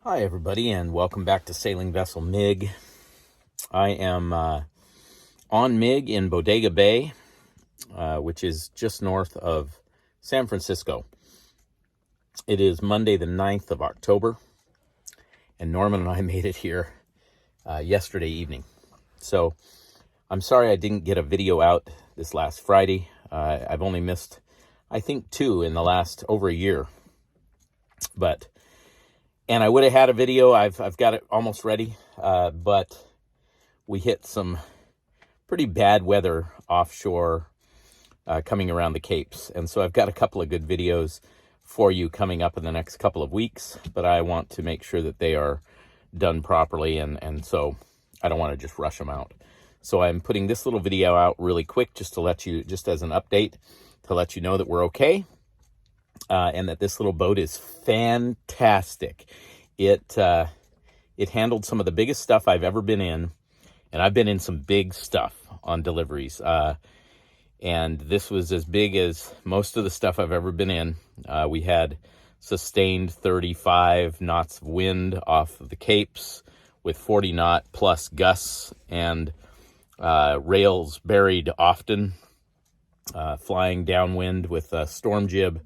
Hi, everybody, and welcome back to Sailing Vessel MIG. I am on MIG in Bodega Bay, which is just north of San Francisco. It is Monday, the 9th of October, and Norman and I made it here yesterday evening. So I'm sorry I didn't get a video out this last Friday. I've only missed, I think, 2 in the last over a year. And I would have had a video. I've got it almost ready, but we hit some pretty bad weather offshore coming around the Capes. And so I've got a couple of good videos for you coming up in the next couple of weeks, but I want to make sure that they are done properly, and so I don't want to just rush them out. So I'm putting this little video out really quick just as an update, to let you know that we're okay. And that this little boat is fantastic. It handled some of the biggest stuff I've ever been in, and I've been in some big stuff on deliveries. And this was as big as most of the stuff I've ever been in. We had sustained 35 knots of wind off of the Capes with 40 knot plus gusts, and rails buried often, flying downwind with a storm jib.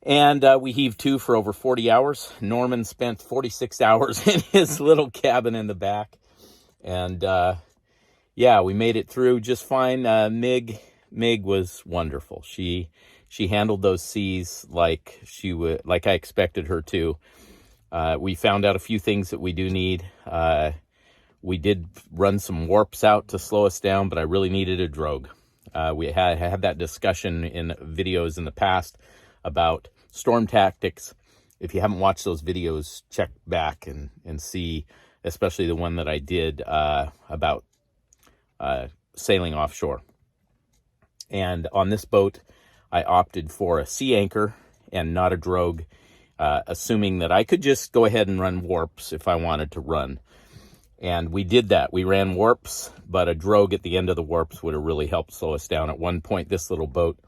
And we heaved to for over 40 hours. Norman spent 46 hours in his little cabin in the back. And yeah, we made it through just fine. Mig was wonderful. She handled those seas like I expected her to. We found out a few things that we do need. We did run some warps out to slow us down, but I really needed a drogue. We had that discussion in videos in the past about storm tactics. If you haven't watched those videos, check back and see, especially the one that I did about sailing offshore. And on this boat, I opted for a sea anchor and not a drogue, assuming that I could just go ahead and run warps if I wanted to run. And we did that. We ran warps, but a drogue at the end of the warps would have really helped slow us down. At one point, this little boat,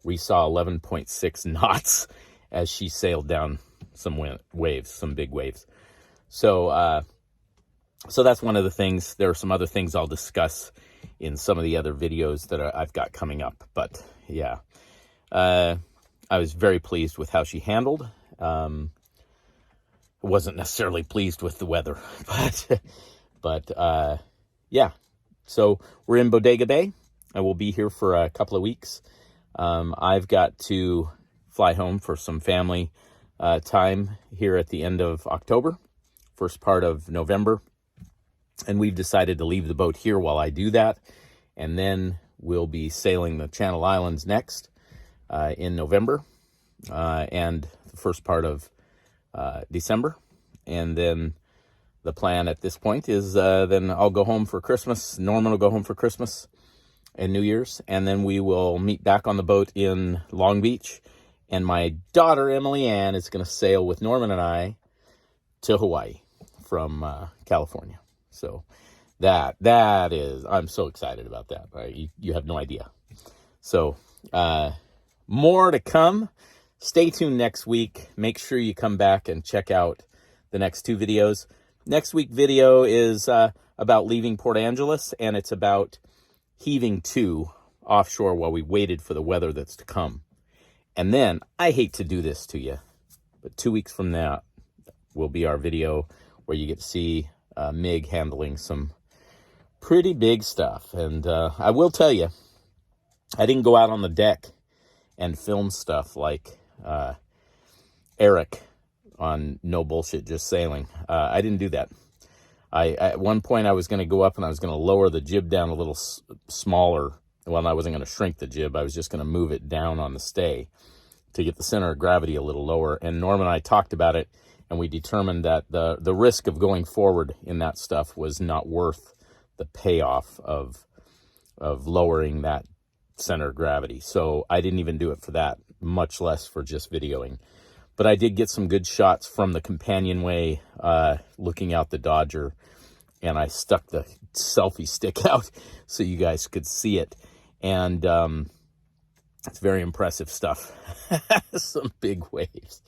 we saw 11.6 knots as she sailed down some waves, some big waves. So that's one of the things. There are some other things I'll discuss in some of the other videos that I've got coming up. But yeah, I was very pleased with how she handled. Wasn't necessarily pleased with the weather, but yeah. So we're in Bodega Bay. I will be here for a couple of weeks. I've got to fly home for some family time here at the end of October, first part of November. And we've decided to leave the boat here while I do that. And then we'll be sailing the Channel Islands next in November and the first part of December. And then the plan at this point is then I'll go home for Christmas. Norman will go home for Christmas and New Year's, and then we will meet back on the boat in Long Beach, and my daughter Emily Ann is going to sail with Norman and I to Hawaii from California. So that is, I'm so excited about that. Right? You have no idea. So more to come. Stay tuned next week. Make sure you come back and check out the next 2 videos. Next week video is about leaving Port Angeles, and it's about heaving to offshore while we waited for the weather that's to come. And then, I hate to do this to you, but 2 weeks from now will be our video where you get to see Mig handling some pretty big stuff. And I will tell you, I didn't go out on the deck and film stuff like Eric on No Bullshit Just Sailing. I didn't do that. At one point, I was going to go up and I was going to lower the jib down a little smaller. Well, I wasn't going to shrink the jib. I was just going to move it down on the stay to get the center of gravity a little lower. And Norman and I talked about it, and we determined that the risk of going forward in that stuff was not worth the payoff of lowering that center of gravity. So I didn't even do it for that, much less for just videoing. But I did get some good shots from the companionway looking out the Dodger, and I stuck the selfie stick out so you guys could see it. And it's very impressive stuff. Some big waves.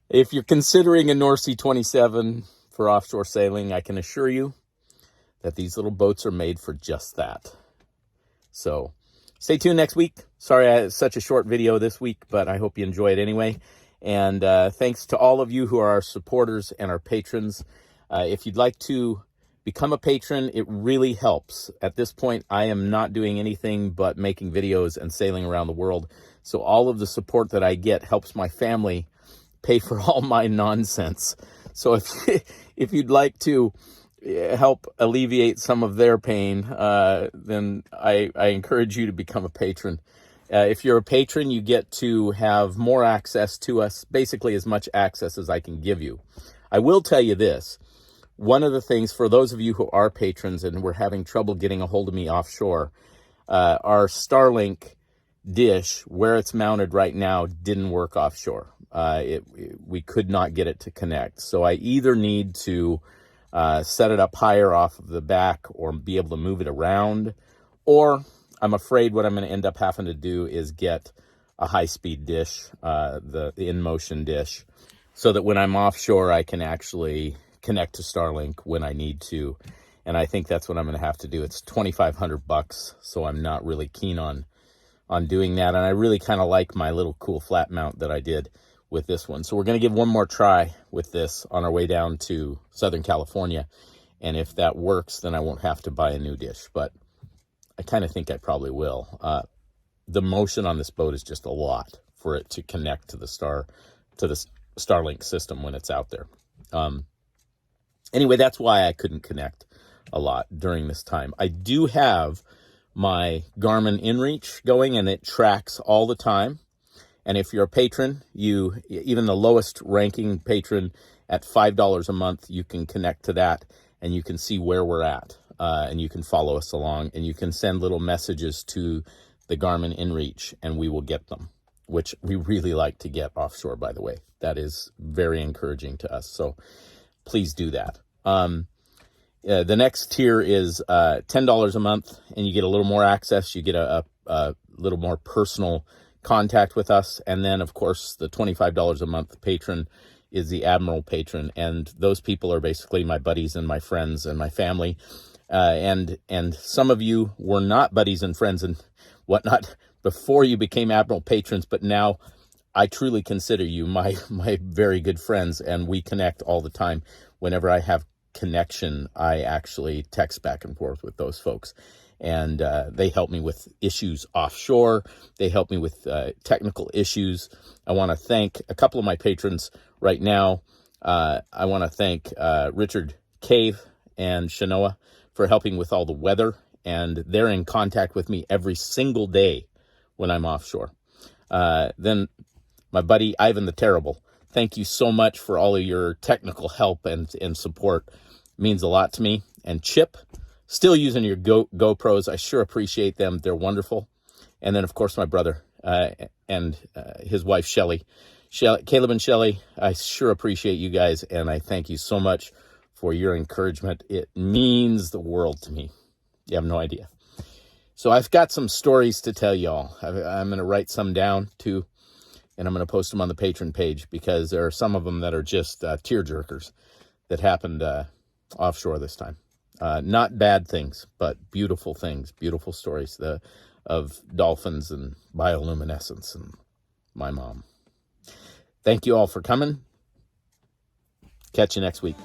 If you're considering a North Sea 27 for offshore sailing, I can assure you that these little boats are made for just that. So stay tuned next week. Sorry I had such a short video this week, but I hope you enjoy it anyway. And thanks to all of you who are our supporters and our patrons. If you'd like to become a patron, it really helps. At this point, I am not doing anything but making videos and sailing around the world. So all of the support that I get helps my family pay for all my nonsense. So if you'd like to help alleviate some of their pain, then I encourage you to become a patron. If you're a patron, you get to have more access to us, basically as much access as I can give you. I will tell you this. One of the things, for those of you who are patrons and were having trouble getting a hold of me offshore, our Starlink dish, where it's mounted right now, didn't work offshore. We could not get it to connect. So I either need to set it up higher off of the back or be able to move it around, or I'm afraid what I'm going to end up having to do is get a high-speed dish, the in-motion dish, so that when I'm offshore, I can actually connect to Starlink when I need to. And I think that's what I'm going to have to do. It's $2,500, so I'm not really keen on doing that. And I really kind of like my little cool flat mount that I did with this one. So we're going to give one more try with this on our way down to Southern California. And if that works, then I won't have to buy a new dish. But I kind of think I probably will. The motion on this boat is just a lot for it to connect to the Starlink system when it's out there. Anyway, that's why I couldn't connect a lot during this time. I do have my Garmin InReach going, and it tracks all the time. And if you're a patron, even the lowest ranking patron at $5 a month, you can connect to that and you can see where we're at, and you can follow us along, and you can send little messages to the Garmin InReach and we will get them, which we really like to get offshore, by the way. That is very encouraging to us. So please do that. The next tier is $10 a month, and you get a little more access. You get a little more personal contact with us. And then, of course, the $25 a month patron is the Admiral patron. And those people are basically my buddies and my friends and my family. And some of you were not buddies and friends and whatnot before you became Admiral patrons, but now I truly consider you my very good friends, and we connect all the time. Whenever I have connection, I actually text back and forth with those folks. And they help me with issues offshore. They help me with technical issues. I want to thank a couple of my patrons right now. I want to thank Richard Cave and Shanoa for helping with all the weather. And they're in contact with me every single day when I'm offshore. Then my buddy Ivan the Terrible, thank you so much for all of your technical help and support. It means a lot to me. And Chip, still using your GoPros. I sure appreciate them. They're wonderful. And then, of course, my brother and his wife, Shelly. Caleb and Shelly, I sure appreciate you guys, and I thank you so much for your encouragement. It means the world to me. You have no idea. So I've got some stories to tell y'all. I'm going to write some down, too, and I'm going to post them on the patron page because there are some of them that are just tearjerkers that happened offshore this time. Not bad things, but beautiful things, beautiful stories of dolphins and bioluminescence and my mom. Thank you all for coming. Catch you next week.